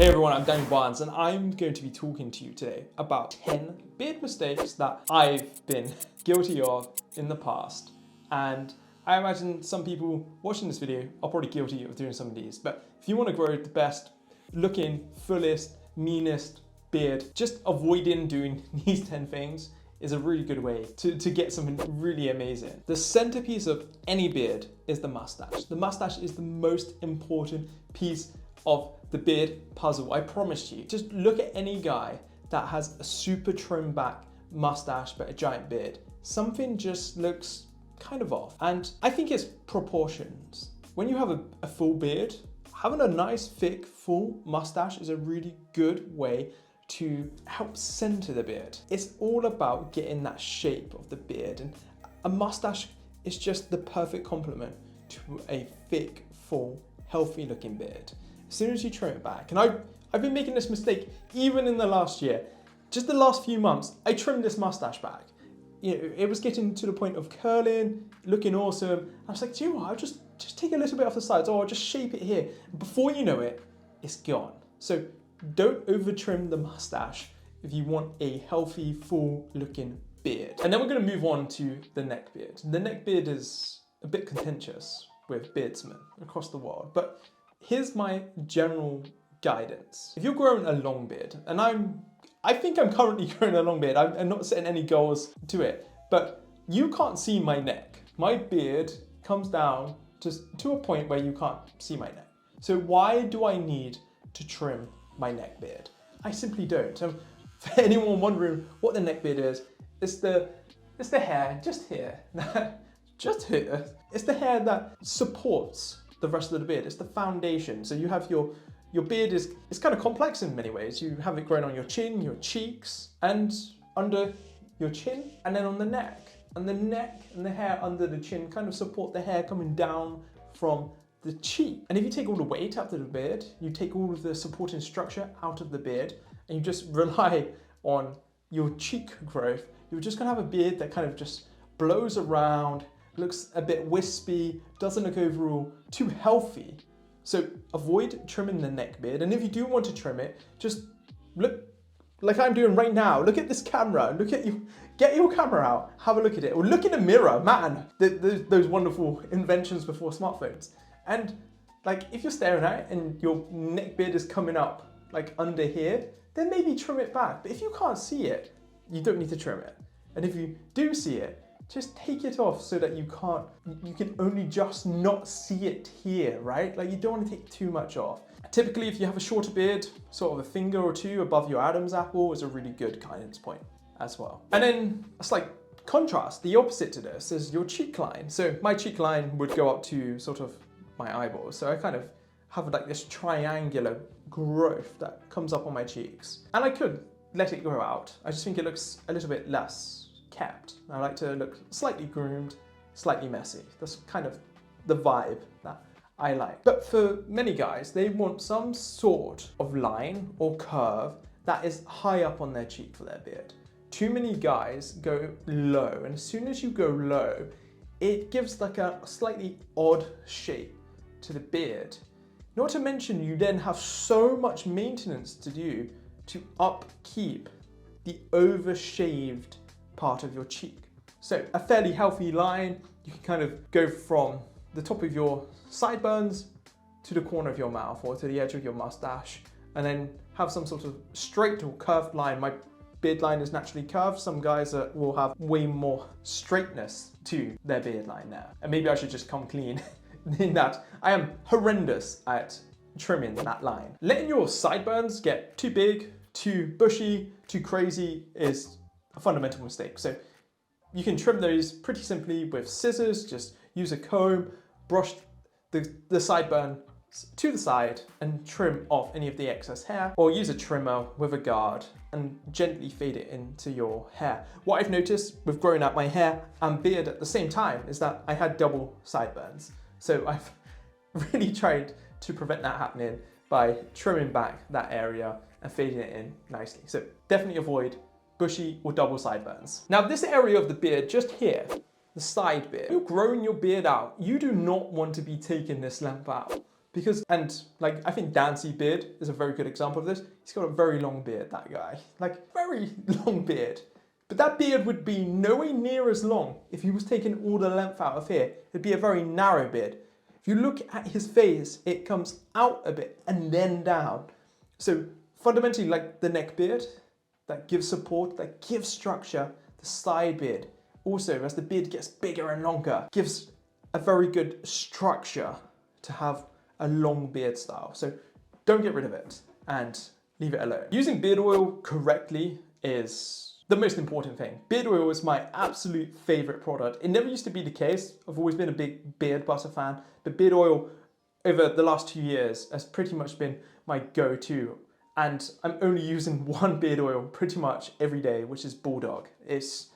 Hey everyone, I'm Daniel Barnes and I'm going to be talking to you today about 10 beard mistakes that I've been guilty of in the past. And I imagine some people watching this video are probably guilty of doing some of these. But if you want to grow the best looking, fullest, meanest beard, just avoiding doing these 10 things is a really good way to get something really amazing. The centerpiece of any beard is the mustache. The mustache is the most important piece of the beard puzzle, I promise you. Just look at any guy that has a super trimmed back mustache but a giant beard. Something just looks kind of off. And I think it's proportions. When you have a full beard, having a nice thick full mustache is a really good way to help center the beard. It's all about getting that shape of the beard, and a mustache is just the perfect complement to a thick, full, healthy looking beard. As soon as you trim it back, and I've been making this mistake even in the last year, just the last few months, I trimmed this mustache back. You know, it was getting to the point of curling, looking awesome. I was like, do you know what, I'll just take a little bit off the sides, or I'll just shape it here. Before you know it, it's gone. So don't over trim the mustache if you want a healthy, full looking beard. And then we're gonna move on to the neck beard. The neck beard is a bit contentious with beardsmen across the world, but here's my general guidance. If you're growing a long beard, and I think I'm currently growing a long beard, I'm not setting any goals to it, but you can't see my neck. My beard comes down just to a point where you can't see my neck. So why do I need to trim my neck beard? I simply don't. So for anyone wondering what the neck beard is, it's the hair just here, just here. It's the hair that supports the rest of the beard. It's the foundation. So you have your beard is kind of complex in many ways. You have it growing on your chin, your cheeks, and under your chin, and then on the neck. And the neck and the hair under the chin kind of support the hair coming down from the cheek. And if you take all the weight out of the beard, you take all of the supporting structure out of the beard, and you just rely on your cheek growth, you're just gonna have a beard that kind of just blows around, looks a bit wispy, doesn't look overall too healthy. So avoid trimming the neck beard. And if you do want to trim it, just look like I'm doing right now. Look at this camera, look at you, get your camera out, have a look at it, or look in the mirror, man, those wonderful inventions before smartphones. And like, if you're staring at it and your neck beard is coming up like under here, then maybe trim it back. But if you can't see it, you don't need to trim it. And if you do see it, just take it off so that you can only just not see it here, right? Like, you don't want to take too much off. Typically, if you have a shorter beard, sort of a finger or two above your Adam's apple is a really good guidance point as well. And then a slight contrast, the opposite to this is your cheek line. So my cheek line would go up to sort of my eyeballs. So I kind of have like this triangular growth that comes up on my cheeks. And I could let it grow out. I just think it looks a little bit less kept. I like to look slightly groomed, slightly messy. That's kind of the vibe that I like. But for many guys, they want some sort of line or curve that is high up on their cheek for their beard. Too many guys go low, and as soon as you go low, it gives like a slightly odd shape to the beard. Not to mention, you then have so much maintenance to do to upkeep the overshaved part of your cheek. So a fairly healthy line, you can kind of go from the top of your sideburns to the corner of your mouth or to the edge of your mustache, and then have some sort of straight or curved line. My beard line is naturally curved. Some guys will have way more straightness to their beard line now. And maybe I should just come clean in that I am horrendous at trimming that line. Letting your sideburns get too big, too bushy, too crazy is a fundamental mistake. So you can trim those pretty simply with scissors. Just use a comb, brush the sideburn to the side and trim off any of the excess hair, or use a trimmer with a guard and gently fade it into your hair. What I've noticed with growing out my hair and beard at the same time is that I had double sideburns. So I've really tried to prevent that happening by trimming back that area and fading it in nicely. So definitely avoid bushy or double sideburns. Now this area of the beard just here, the side beard, you're growing your beard out, you do not want to be taking this length out. Because, and like, I think Beard is a very good example of this. He's got a very long beard, that guy. Like, very long beard. But that beard would be nowhere near as long if he was taking all the length out of here. It'd be a very narrow beard. If you look at his face, it comes out a bit and then down. So fundamentally, like the Neckbeard, that gives support, that gives structure, the Sidebeard, also as the beard gets bigger and longer, gives a very good structure to have a long beard style. So don't get rid of it and leave it alone. Using beard oil correctly is the most important thing. Beard oil is my absolute favorite product. It never used to be the case. I've always been a big beard butter fan, but beard oil over the last 2 years has pretty much been my go-to. And I'm only using one beard oil pretty much every day, which is Bulldog. It's,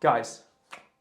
guys,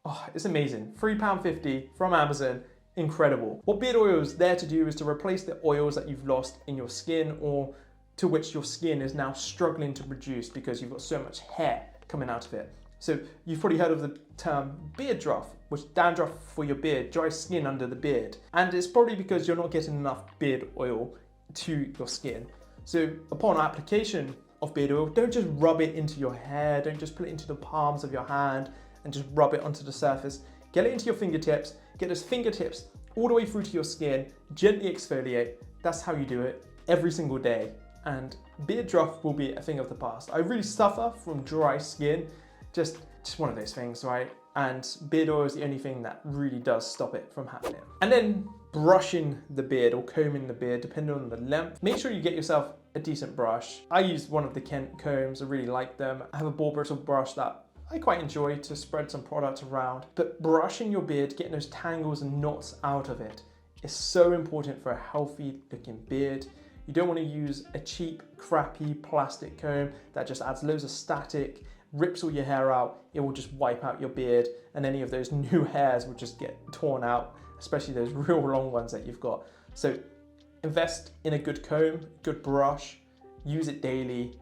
oh, it's amazing. £3.50 from Amazon, incredible. What beard oil is there to do is to replace the oils that you've lost in your skin or to which your skin is now struggling to produce because you've got so much hair coming out of it. So you've probably heard of the term beard druff, which dandruff for your beard, dry skin under the beard. And it's probably because you're not getting enough beard oil to your skin. So upon application of beard oil, don't just rub it into your hair, don't just put it into the palms of your hand and just rub it onto the surface. Get it into your fingertips, get those fingertips all the way through to your skin, gently exfoliate. That's how you do it every single day. And beard druff will be a thing of the past. I really suffer from dry skin, just one of those things, right? And beard oil is the only thing that really does stop it from happening. And then brushing the beard or combing the beard, depending on the length. Make sure you get yourself a decent brush. I use one of the Kent combs, I really like them. I have a ball bristle brush that I quite enjoy to spread some product around. But brushing your beard, getting those tangles and knots out of it is so important for a healthy looking beard. You don't want to use a cheap, crappy plastic comb that just adds loads of static, rips all your hair out. It will just wipe out your beard and any of those new hairs will just get torn out, especially those real long ones that you've got. So invest in a good comb, good brush, use it daily.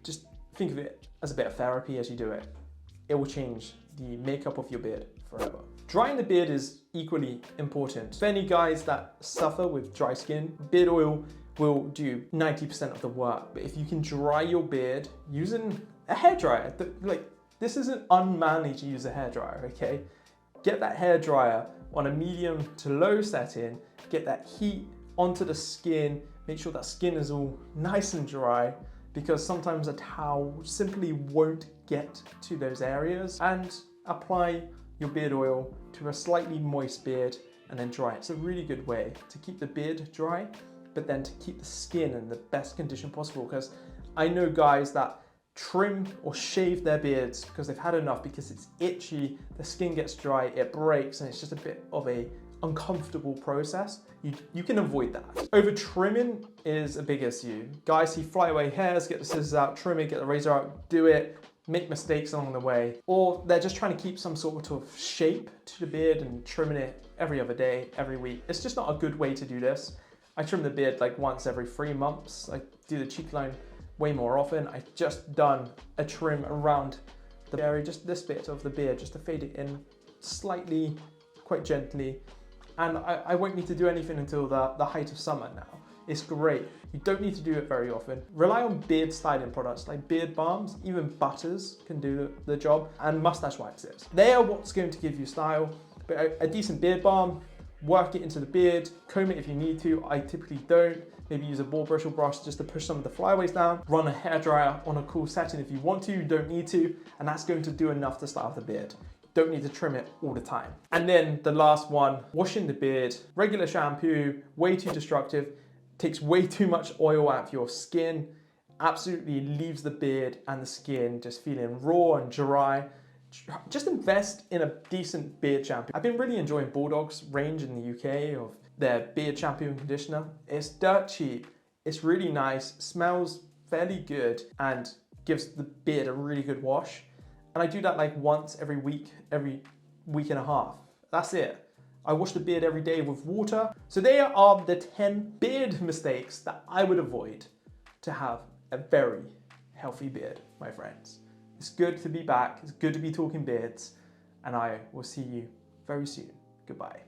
Just think of it as a bit of therapy as you do it. It will change the makeup of your beard forever. Drying the beard is equally important. For any guys that suffer with dry skin, beard oil will do 90% of the work. But if you can dry your beard using a hairdryer, like this isn't unmanly to use a hairdryer, okay? Get that hairdryer on a medium to low setting, get that heat onto the skin, make sure that skin is all nice and dry because sometimes a towel simply won't get to those areas, and apply your beard oil to a slightly moist beard and then dry it. It's a really good way to keep the beard dry, but then to keep the skin in the best condition possible, because I know guys that trim or shave their beards because they've had enough, because it's itchy, the skin gets dry, it breaks, and it's just a bit of a uncomfortable process. You can avoid that. Over trimming is a big issue. Guys see flyaway hairs, get the scissors out, trim it, get the razor out, do it, make mistakes along the way, or they're just trying to keep some sort of shape to the beard and trimming it every other day, every week. It's just not a good way to do this. I trim the beard like once every 3 months. I do the cheekline way more often. I just done a trim around the area, just this bit of the beard, just to fade it in slightly, quite gently. And I won't need to do anything until the height of summer now. It's great. You don't need to do it very often. Rely on beard styling products like beard balms, even butters can do the job, and mustache waxes. They are what's going to give you style, but a decent beard balm, work it into the beard, comb it if you need to. I typically don't. Maybe use a ball bristle brush just to push some of the flyaways down. Run a hairdryer on a cool setting if you want to, you don't need to, and that's going to do enough to style the beard. Don't need to trim it all the time. And then the last one, washing the beard. Regular shampoo, way too destructive, takes way too much oil out of your skin, absolutely leaves the beard and the skin just feeling raw and dry. Just invest in a decent beard shampoo. I've been really enjoying Bulldog's range in the UK of their beard shampoo and conditioner. It's dirt cheap, it's really nice, smells fairly good, and gives the beard a really good wash. And I do that like once every week and a half. That's it. I wash the beard every day with water. So there are the 10 beard mistakes that I would avoid to have a very healthy beard, my friends. It's good to be back. It's good to be talking beards. And I will see you very soon. Goodbye.